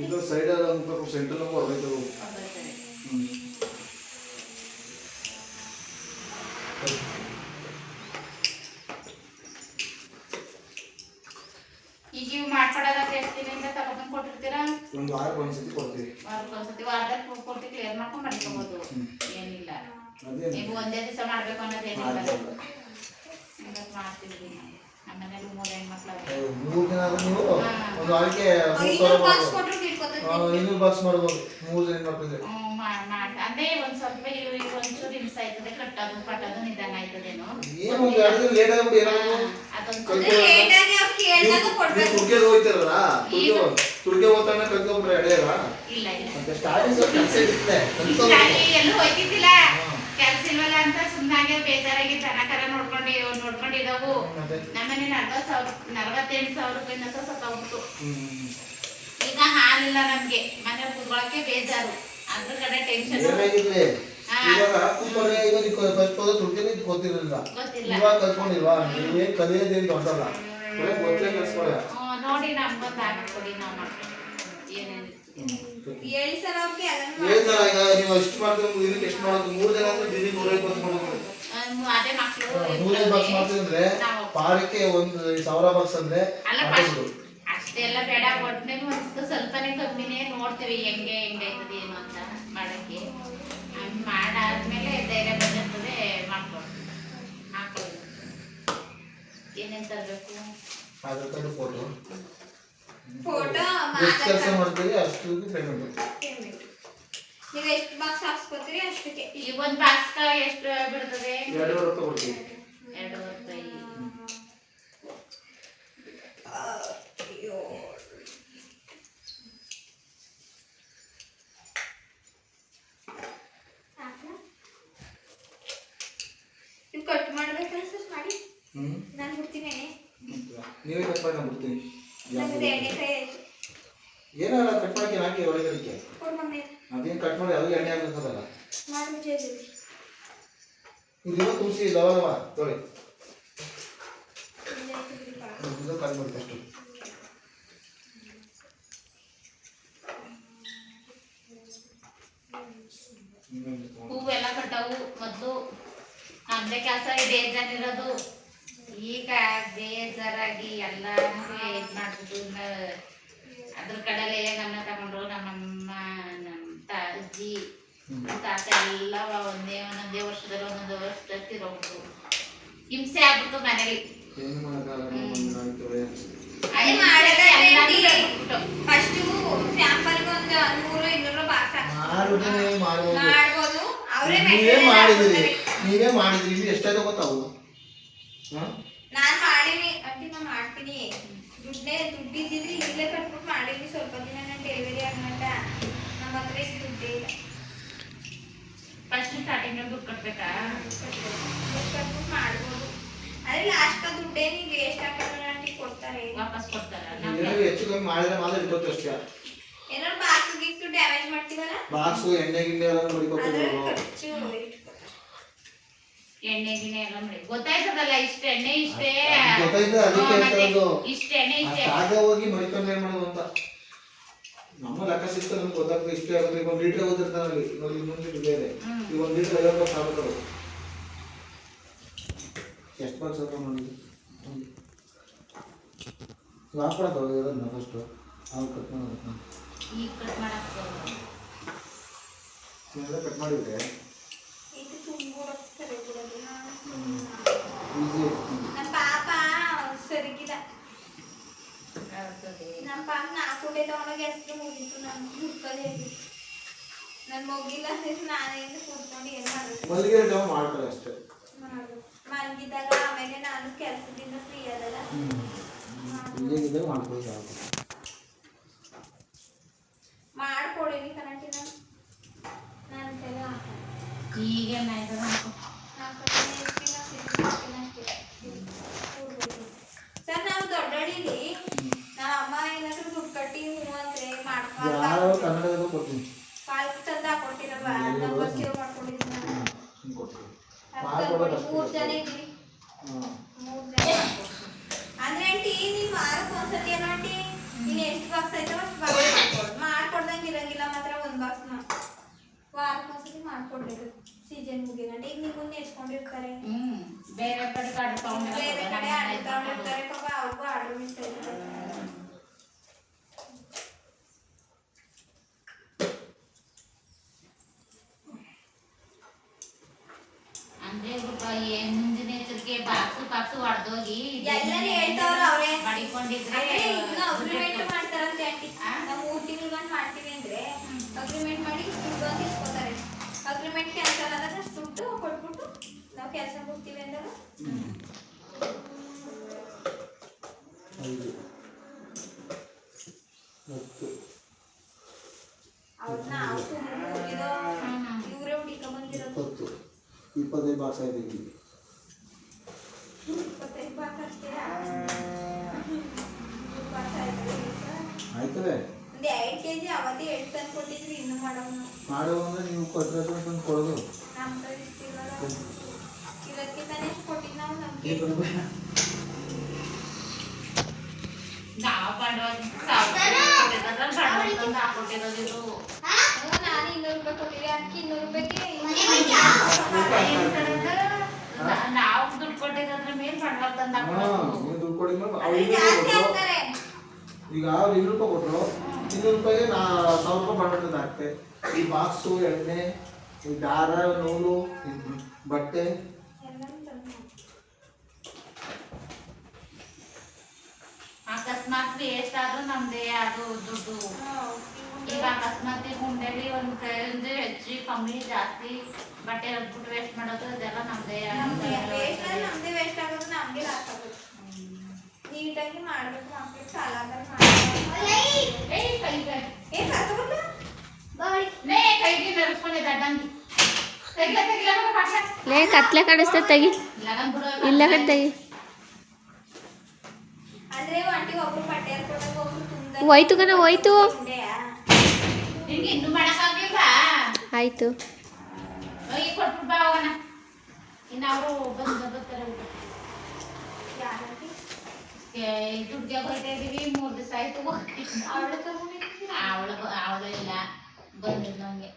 ಇದು ಸೈಡ್ ಅಂತ centre number ಹೊರೈತೆ ಈಗ ಇವು ಮಾಡ್ಕೊಡೋದಾದ್ರೆ ಎಷ್ಟು ದಿನದಿಂದ ತಗೊಂಡ್ಬಂದು ಕೊಟ್ಟಿರ್ತೀರಾ? ಒಂದು ವಾರಕ್ಕೆ ಒಂದ್ಸತಿ ಕೊಡ್ತೀವಿ. ವಾರದಲ್ಲಿ ಕೊಟ್ಟು ಕ್ಲಿಯರ್ ಮಾಡ್ಕೊಂಡು ಮಾಡ್ಕೋಬೋದು, ಏನಿಲ್ಲ. ನೀವು ಒಂದೇ ದಿವಸ ಮಾಡ್ಬೇಕು ಅನ್ನೋದೇನಿಲ್ಲ. ಮಾಡ್ತೀವಿ ಆಮೇಲೆ 3 ಹೆಣ್ಮಕ್ಳು 3 ಜನ ಆದ್ರೆ ನೀವು ಒಂದು ವಾರಕ್ಕೆ 500 ಬಾಕ್ಸ್ ಮಾಡ್ಬೋದು 3 ಹೆಣ್ಮಕ್ಳಿಗೆ. ಅದೇ ಒಂದ್ ಸ್ವಲ್ಪ ಒಂಚೂರು ಹಿಂಸೆ ಆಯ್ತದೆ, ಕಟ್ಟೋದು ಪಟ್ಟೋದು ನಿಧಾನ ಆಯ್ತದೇನೋ. ಏನು ಒಂದು 2 ದಿನ ಲೇಟ್ ಆಗ್ಬಿಟ್ಟು ಏನಾದ್ರು ತುರ್ಗೆ ಹೋಗ್ತಾರಲ್ಲ, ತುರ್ಗೆ ಹೋಗ್ತಾನೆ ಕಲ್ತ್ಕೊಂಡ್ರೆ ಅಡೆಯಲ್ಲ. ಇಲ್ಲ ಇಲ್ಲ ಮತ್ತೆ ಸ್ಟಾರ್ಟಿಂಗ್ ಕೆಲಸ ಇರುತ್ತೆ, ಎಲ್ಲೂ ಹೋಯ್ತಿದ್ದಿಲ್ಲ, ಕೆಲ್ಸ ಇಲ್ವಲ್ಲ ಅಂತ ಸುಮ್ಮನಾಗೆ ಬೇಜಾರಾಗಿ ದನ ಕರ ನೋಡ್ಕೊಂಡಿದ್ದವು. ನಮ್ಮನೆ 48,000 ರೂಪಾಯಿ ಸತ್ತೋಗ್ಬಿಟ್ಟು. ಈಗ ಹಾಲಿಲ್ಲ ನಮ್ಗೆ, ಮನೆ ಕುತ್ಕೊಳಕ್ಕೆ ಬೇಜಾರು, ಅದ್ರ ಕಡೆ ಟೆನ್ಷನ್. ಇವಾಗ ಕಲ್ತ್ಕೊಂಡಿಲ್ವಾ, ನೀವೇನ್ ಕಲಿಯೋದೇನು ದೊಡ್ಡಲ್ಲ, ಗೊತ್ತೇ ಕಲ್ಸ್ಕೊಳ. ನೋಡಿ ನಮ್ಗೊಂದು ಹಾಕೊಡಿ, ನಾವು ಮಾಡ್ತೀವಿ. ಏನೇನು ನೀವು ಎಷ್ಟು ಮಾಡ್ತೀವಿ, ದಿನಕ್ಕೆ ಎಷ್ಟು ಮಾಡೋದು? 3 ಜನ ಅಂದ್ರೆ ದಿನಕ್ಕೆ 150 ಮಾಡೋದು. ಅದೇ ಮಕ್ಕಳು 100 ಬಾಕ್ಸ್ ಮಾಡ್ತೀವಿ ಅಂದ್ರೆ ಪಾರಕ್ಕೆ 1,000 ಬಾಕ್ಸ್ ಅಂದ್ರೆ ಅಷ್ಟೆಲ್ಲ ಬೇಡ. ಒಟ್ಟಿನಲ್ಲಿ ಒಂದು ಸ್ವಲ್ಪನೇ ಕಮ್ಮಿನೇ ನೋಡ್ತೀವಿ, ಹೆಂಗೈತದೆ ಏನು ಅಂತ ಮಾಡಕ್ಕೆ. ಮಾಡಾದ್ಮೇಲೆ ಧೈರ್ಯ ಬಂದಿರ್ತದೆ, ಮಾಡ್ಕೊಂಡು ಹಾಕೊಳ್ಳಿ. ಏನೇನು ತರಬೇಕು? ಆಧಾರ್ ಕಾರ್ಡ್, ಫೋಟೋ ಎಷ್ಟು ಕೆಲಸ ಮಾಡ್ತೀವಿ ಅಷ್ಟು ಪೇಮೆಂಟ್. ನೀವು ಎಷ್ಟು ಬಾಕ್ಸ್ ಹಾಕ್ಸ್ಕೊತೀರಿ ಅಷ್ಟಕ್ಕೆ. ಈಗ ಒಂದು ಬಾಕ್ಸ್ ಎಷ್ಟು ಬೀಳ್ತದೆ? 200 ರೂಪಾಯಿ ಕೊಡ್ತೀವಿ. 200 ರೂಪಾಯಿ. ನೀವು ಕಟ್ ಮಾಡ್ಬೇಕಲ್ಲ ಸರ್, ಮಾಡಿ. ನಾನು ಬಿಡ್ತೀನಿ. ನೀವೇ ಕಟ್ ಮಾಡಿ ನಾನು ಬಿಡ್ತೀನಿ. ನಮ್ದು ಎಣ್ಣೆಕಾಯಿ ಆಯ್ತು. ಏನಲ್ಲ ಕಟ್ ಮಾಡಿ ಹಾಕಿ ಒಳಗಡಿಕೆ. ಅದೇನು ಕಟ್ ಮಾಡಿ ಅದು ಎಣ್ಣೆ ಹಾಕಬೇಕಲ್ಲ. ಇದು ತುಳಸಿ ಲವಲವ ತೊಳಿ ಇದು ಕಟ್ ಮಾಡಿ ಅಷ್ಟು. ಹೂವೆಲ್ಲ ಕಟ್ಟವು ಮೊದಲು, ನಮ್ದೇ ಕೆಲಸ ಬೇಜಾರಿರೋದು. ಈಗ ಬೇಜಾರಾಗಿ ಎಲ್ಲ ಇದು ಮಾಡ್ಬಿಟ್ಟು ಅದ್ರ ಕಡೆಯಲ್ಲೇ ಗಮನ ತಗೊಂಡ್ರು. ನಮ್ಮಮ್ಮ, ನಮ್ಮ ಅಜ್ಜಿ, ತಾತ ಎಲ್ಲ ಒಂದೊಂದೇ ವರ್ಷದಲ್ಲಿ ತಿರೋಗ್ಬಿಟ್ಟು ಹಿಂಸೆ ಆಗ್ಬಿಟ್ಟು ಮನೇಲಿ. ಫಸ್ಟ್ ಸ್ಯಾಂಪಲ್ಗೆ ಒಂದು 100-200 ಬಾಕ್ಸ್ ಮಾಡ್ಬೋದು. ಅವರೇ ನೀವೇ ಮಾಡಿದ್ರಿ, ಇಲ್ಲಿ ಎಷ್ಟಾಯ್ತು ಗೊತ್ತಾವು? ನಾನು ಮಾಡೀನಿ ಅಂಟಿ, ನಾ ಮಾಡ್ತೀನಿ. ದುಡ್ಡಿದ್ದಿದ್ರೆ ಇಲ್ಲೇ ಕಟ್ಬಿಟ್ಟು ಮಾಡೀನಿ. ಸ್ವಲ್ಪ ದಿನ ನಾನು ಡೆಲಿವರಿ ಆಗಂಟ ನಮ್ಮ ಹತ್ರ ಈಗ ದುಡ್ಡೇ ಇಲ್ಲ. ಫಸ್ಟ್ ಸ್ಟಾರ್ಟಿಂಗ್ ದುಡ್ಡು ಕಟ್ಬೇಕಾ? ದುಡ್ಡು ಕಟ್ಬಿಟ್ಟು ಮಾಡ್ಬೋದು. ಅದೇ ಲಾಸ್ಟ್ ದುಡ್ಡೇ ನೀವು ವೇಸ್ಟ್ ಹಾಕಿದ್ರೆ ಆಂಟಿ ಕೊಡ್ತಾರೆ, ವಾಪಸ್ ಕೊಡ್ತಾರ. ಹೆಚ್ಚು ಕಮ್ಮಿ ಮಾಡಿದ್ರೆ ಮಾತ್ರ ಇರ್ಬೋದು ಅಷ್ಟೇ. ಏನಾದ್ರು ಬಾಕ್ಸ್ ಗೀಕ್ಸು ಡ್ಯಾಮೇಜ್ ಮಾಡ್ತೀವಲ್ಲ, ಬಾಕ್ಸು ಎಣ್ಣೆ ಗಿಣ್ಣೆ ಎಲ್ಲ ಮಡಿಕೊಡ್ತೀವಿ. ಎಣ್ಣೆ ಗಿಣ್ಣೆ ಎಲ್ಲ ಮಾಡಿ ಗೊತ್ತಾಯ್ತದಲ್ಲ, ಇಷ್ಟ ಎಣ್ಣೆ ಇಷ್ಟೇ, ಗೊತ್ತಾಯ್ತು. ಅದಕ್ಕೆ ಇಷ್ಟ ಎಣ್ಣೆ ಇಷ್ಟೇ ಹೋಗಿ ಮಡಿಕೊಂಡು ಏನ್ ಮಾಡೋದು ಅಂತ ನಮ್ಮ ಲೆಕ್ಕ ಸಿಗ್ತದೆ, ನಮ್ಗೆ ಗೊತ್ತಾಗ್ತದೆ. ಇಷ್ಟೇ ಆಗುತ್ತೆ. ಈಗ 1 ಲೀಟರ್ ಓದಿರ್ತಾನಲ್ಲಿ, ನೋಡಿ 1 ಲೀಟರ್ ಬೇರೆ. ಈಗ 1 ಲೀಟರ್ 50 ರೂಪಾಯಿ ಸಾಕು. ಎಷ್ಟು ಬಾಕ್ಸ್ ಹಾಕ ನೋಡಿ ಹಾಕೊಡೋದು ಇರೋದನ್ನ ಫಸ್ಟು ಅವ್ರು ಕಟ್ ಮಾಡೋದು. ಈಗ ಕಟ್ ಮಾಡಕ್ಕೆ ಕಟ್ ಮಾಡಿದ್ರೆ ನಮ್ಮ ಪಾಪ ಸರಿಗಿಲ್ಲ. ನಮ್ಮ ಪಾಪ 4 ಉಂಡೆ ತಗೊಂಡೋಗಿ ಹೆಸರು ಮುಗಿತು. ನಾನು ಹುಡ್ಕಲ್ಲಿ ಹೇಳಿ ನನ್ನ ಮುಗಿಲ್ಲ ಅಂದ್ರೆ ನಾನೇನು ಕೂತ್ಕೊಂಡು ಏನು ಮಾಡೋದು? ಮಲ್ಲಿಗೆ ಜಮ ಮಾಡ್ತಾರೆ ಅಷ್ಟೇ. ಮಲಗಿದಾಗ ಆಮೇಲೆ ನಾನು ಕೆಲಸದಿಂದ ಫ್ರೀ ಅದಲ್ಲ, ಮಾಡ್ಕೊಡೀನಿ ಕರೆಂಟಿನ ನಾನು ಕೈಲಿ ಈಗೇನಾಯ್ತು ಸರ್. ನಾವು ದೊಡ್ಡಳ್ಳಿಲಿ ನಮ್ಮ ಅಮ್ಮ ಏನಾದ್ರು ದುಡ್ಡು ಕಟ್ಟಿ ಹೂ ಅಂದ್ರೆ ಪಾಲ್ ತಂದು ಹಾಕೊಟ್ಟಿರಲ್ವಾ, ನಂಬರ್ ಸೇವ್ ಮಾಡ್ಕೊಂಡಿದ್ದೀನಿ ನಾನು. 3 ಜನ ಇದ್ದೀವಿ, 3 ಜನ ಅಂದ್ರೆ ಆಂಟಿ ನೀವು ವಾರಕ್ಕೆ ಒಂದ್ಸತಿ ಏನೋ ಆಂಟಿ ನೀನು ಎಷ್ಟು ಬಾಕ್ಸ್ ಆಯ್ತವ ಅಷ್ಟು ಬಾಕ್ಸ್ ಮಾಡ್ಕೊಡು. ಮಾಡ್ಕೊಂಡಿರೋದು ಸೀಸನ್ ಮುಗಿಗಂಟೆ ಈಗ ನಿಮ್ಮನ್ನ ನೆಚ್ಕೊಂಡಿರ್ತಾರೆ ಬೇರೆ ಕಡೆ ಆರ್ಡರ್ ತಗೊಂಡು ಬೇರೆ ಕಡೆ ಆರ್ಡರ್ ತಗೊಂಡಿರ್ತಾರೆ ಪಾಪ ಅವ್ರಿಗೂ ಆರ್ಡರ್ ಮಿಸ್ ಆಗಿರ್ತಾರೆ. ಅಂದ್ರೆ ಮುಂದಿನ ಎಚ್ಚರಿಕೆ ಬಾಕ್ಸು ಹೊಡೆದೋಗಿ ಎಲ್ಲರೂ ಹೇಳ್ತಾವ್ರ ಅವ್ರೆ ಮಾಡಿಕೊಂಡಿದ್ರೆ ಇನ್ನು ಅಗ್ರಿಮೆಂಟ್ ಮಾಡ್ತಾರಂತೆ ಆಂಟಿ. ನಾವು 3 ತಿಂಗಳು ಮಾಡ್ತೀವಿ ಅಂದ್ರೆ ಅಗ್ರಿಮೆಂಟ್ ಮಾಡಿ ದುಡ್ಡು ಅಂತ ಇಸ್ಕೊತಾರೆ. ಅಗ್ರಿಮೆಂಟ್ ಕ್ಯಾನ್ಸಲ್ ಆದಾಗ ದುಡ್ಡು ಕೊಟ್ಬಿಟ್ಟು ನಾವು ಕೆಲಸ ಕೊಡ್ತೀವಿ ಅಂದಾಗ 5 10 ಅವ್ರನ್ನ ನಾವು ಸುಮ್ಮನೆ ಹೋಗಿದೋ ಇವರೇ ಹುಡುಕ ಬಂದಿರೋದು 25 ಬಾಕ್ಸ್ ಆಯ್ತು ಈಗ 25 ಬಾಕ್ಸ್ ಅಷ್ಟೇ ಬಾಕ್ಸ್ ಆಯ್ತು ಆಯ್ತದೆ. ಒಂದು 2 ಕೆಜಿ ಅವತ್ತೇ 8 ತಂದು ಕೊಟ್ಟಿದ್ರಿ ಇನ್ನೂ ಮಾಡುವ ಅಂದ್ರೆ ನೀವು ಕೊಟ್ಟರೆ ತಂದು ಕೊಡೋದು. ನಮ್ಮ ಕಡೆ ಇಷ್ಟಿರಲ್ಲ ಇದಕ್ಕಿಂತ ಎಷ್ಟು ಕೊಟ್ಟಿದ್ದು ನಾವು ನಮ್ಗೆ ನಾವು ಬಂಡವಾಳ ಹಾಕೊಟ್ಟಿರೋದು ಇದು ನಾನು 200 ರೂಪಾಯಿ ಕೊಟ್ಟಿದ್ದೆ ಅದಕ್ಕೆ 200 ರೂಪಾಯಿಗೆ ನಾವು ದುಡ್ಡು ಕೊಟ್ಟಿರೋದ್ರ ಮೇಲೆ ಬಂಡವಾಳ ತಂದು ನೀವು ದುಡ್ಡು ಕೊಡಿದ್ಮೇಲೆ ಜಾಸ್ತಿ ಆಗ್ತಾರೆ. ಈಗ ಅವ್ರು 200 ರೂಪಾಯಿ ಕೊಟ್ಟರು 200 ರೂಪಾಯಿಗೆ 1000 ರೂಪಾಯಿ ಬಂಡವಾಳ ಹಾಕ್ತೆ. ಈ ಬಾಕ್ಸು, ಎಣ್ಣೆ, ಈ ದಾರ, ನೂಲು, ಬಟ್ಟೆ ಅಕಸ್ಮಾತ್ ವೇಸ್ಟ್ ಆದ್ರೂ ನಮ್ದೇ ಅದು ದುಡ್ಡು. ಈಗ ಅಕಸ್ಮಾತ್ ಗುಂಡೆಲಿ ಒಂದು ಹೆಚ್ಚು ಕಮ್ಮಿ ಜಾಸ್ತಿ ಬಟ್ಟೆ ಹರ್ಬಿಟ್ಟು ವೇಸ್ಟ್ ಮಾಡೋದು ಅದೆಲ್ಲ ನಮ್ದೇ ನಮ್ದೇ ವೇಸ್ಟ್ ಆಗೋದು ನಮ್ಗೆ ಲಾಸ್ ಆಗೋದು. ನೀಟಾಗಿ ಮಾಡ್ಬೇಕು ಮಕ್ಳಿಗೆ ಸಾಲ ಕೈಗೆ ನೆರೆಸ್ಕೊಂಡಿದ್ದ ಲೇ ಕತ್ಲೆ ಕಾಣಿಸ್ತಾ ತೆಗಿ ಇಲ್ಲ ತೆಗಿ ಅಂದ್ರೆ ಆಂಟಿ ಒಬ್ರು ಬಟ್ಟೆ ಹರ್ಕೊಡಕ್ ಒಬ್ರು ತುಂಬ ಹೋಯ್ತು ಕಣ ಹೋಯ್ತು ನಿಂಗೆ ಇನ್ನೂ ಮಾಡಕ್ಕಾಗಿಲ್ಲ. ಆಯ್ತು ಈಗ ಕೊಟ್ಬಿಟ್ಟು ಬಾ ಹೋಗೋಣ. ಇನ್ನು ಅವರು ಬರ್ತಾರೆ ದುಡ್ಡಿಗೆ ಹೊರಟ ಇದೀವಿ 3 ದಿವಸ ಆಯ್ತು. ಅವಳು ಇಲ್ಲ ಬಂದಿದ್ದು ನಮಗೆ